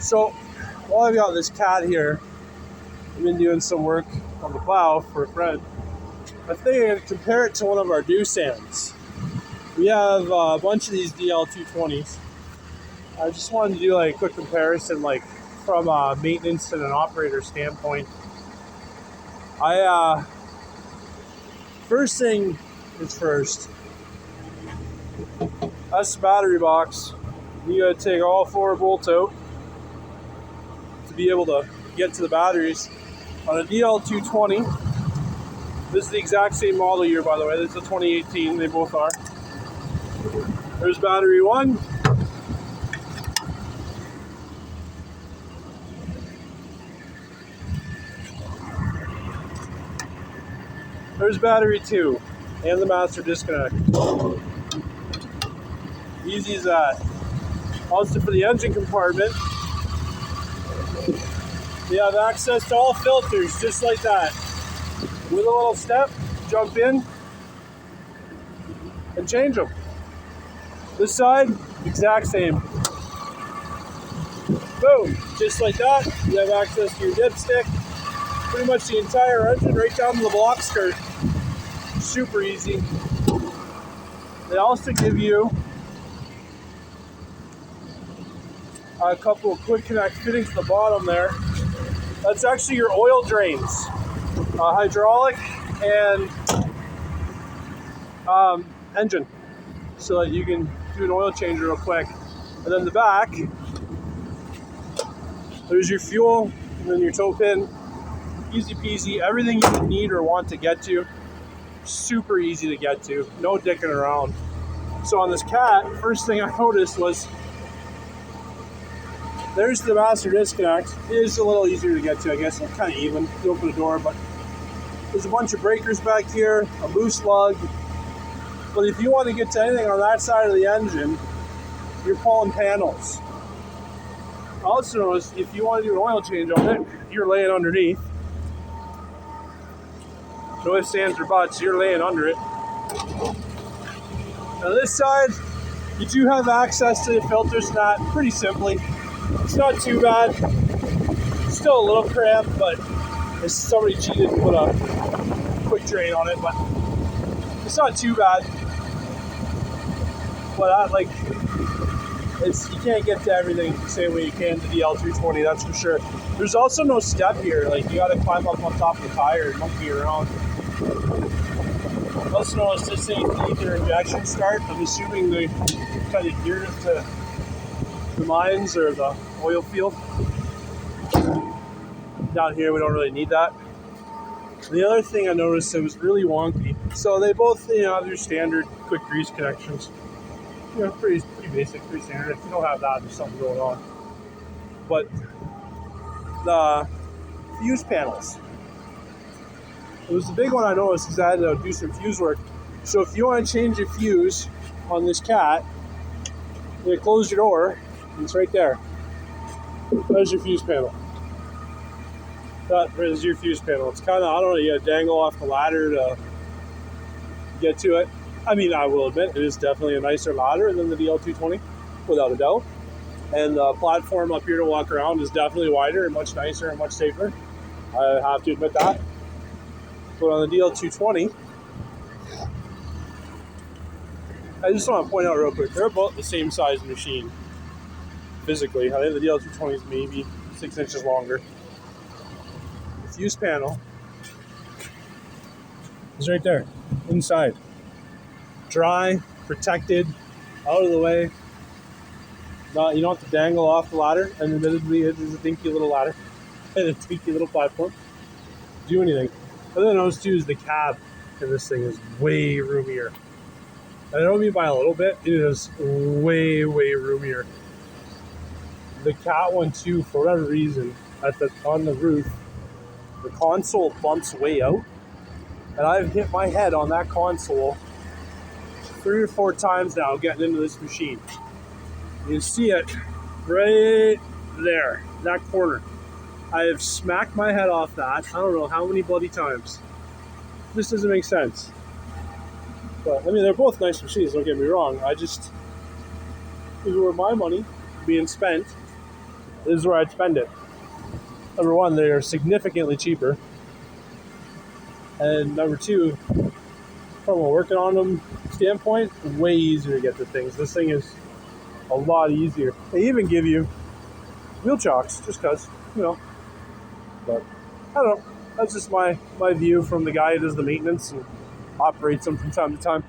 So while I've got this cat here, I've been doing some work on the plow for a friend. I think I'm gonna compare it to one of our Doosans. We have a bunch of these DL220s. I just wanted to do like a quick comparison, like from a maintenance and an operator standpoint. First thing is first. That's the battery box. You gotta take all 4 bolts out to be able to get to the batteries. On a DL220, this is the exact same model year, by the way. This is a 2018, they both are. There's battery 1. There's battery 2 and the master disconnect. Easy as that. Also for the engine compartment, you have access to all filters just like that. With a little step, jump in and change them. This side, exact same. Boom, just like that. You have access to your dipstick. Pretty much the entire engine right down to the block skirt. Super easy. They also give you a couple of quick connect fittings at the bottom there. That's actually your oil drains, hydraulic and engine, so that you can do an oil change real quick. And then the back, there's your fuel and then your tow pin. Easy peasy, everything you would need or want to get to. Super easy to get to, no dicking around. So on this cat, first thing I noticed was there's the master disconnect. It is a little easier to get to, I guess. It's kind of even. You open the door, but there's a bunch of breakers back here, a loose lug. But if you want to get to anything on that side of the engine, you're pulling panels. Also notice, if you want to do an oil change on it, you're laying underneath. No ifs, ands, or buts, you're laying under it. Now this side, you do have access to the filters and that pretty simply. It's not too bad. It's still a little cramped, but somebody cheated and put a quick drain on it, but it's not too bad. But you can't get to everything the same way you can the DL320, that's for sure. There's also no step here. Like, you gotta climb up on top of the tire and monkey around. Also notice this thing needs their injection start. I'm assuming they kind of geared it to the mines or the oil field. Down here we don't really need that. The other thing I noticed, it was really wonky. So they both, have your standard quick grease connections. Pretty basic, pretty standard. If you don't have that, there's something going on. But the fuse panels. It was the big one I noticed because I had to do some fuse work. So if you want to change your fuse on this cat, you close your door, and it's right there. There's your fuse panel. That is your fuse panel. It's kind of, I don't know, you gotta dangle off the ladder to get to it. I mean, I will admit, it is definitely a nicer ladder than the DL220, without a doubt. And the platform up here to walk around is definitely wider and much nicer and much safer. I have to admit that. But on the DL220, I just want to point out real quick, they're about the same size machine, physically. I think the DL220 is maybe 6 inches longer. The fuse panel is right there, inside. Dry, protected, out of the way. You don't have to dangle off the ladder, and admittedly it is a dinky little ladder and a dinky little platform. Do anything. Other than those two is the cab, and this thing is way roomier. And I don't mean by a little bit, it is way, way roomier. The cat one too, for whatever reason, on the roof, the console bumps way out, and I've hit my head on that console 3 or 4 times now getting into this machine. You can see it right there, that corner. I have smacked my head off that, I don't know how many bloody times. This doesn't make sense. But, I mean, they're both nice machines, don't get me wrong. If it were my money being spent, this is where I'd spend it. Number one, they are significantly cheaper. And number two, from a working on them standpoint, way easier to get the things. This thing is a lot easier. They even give you wheel chocks, just because, But I don't know. That's just my view from the guy who does the maintenance and operates them from time to time.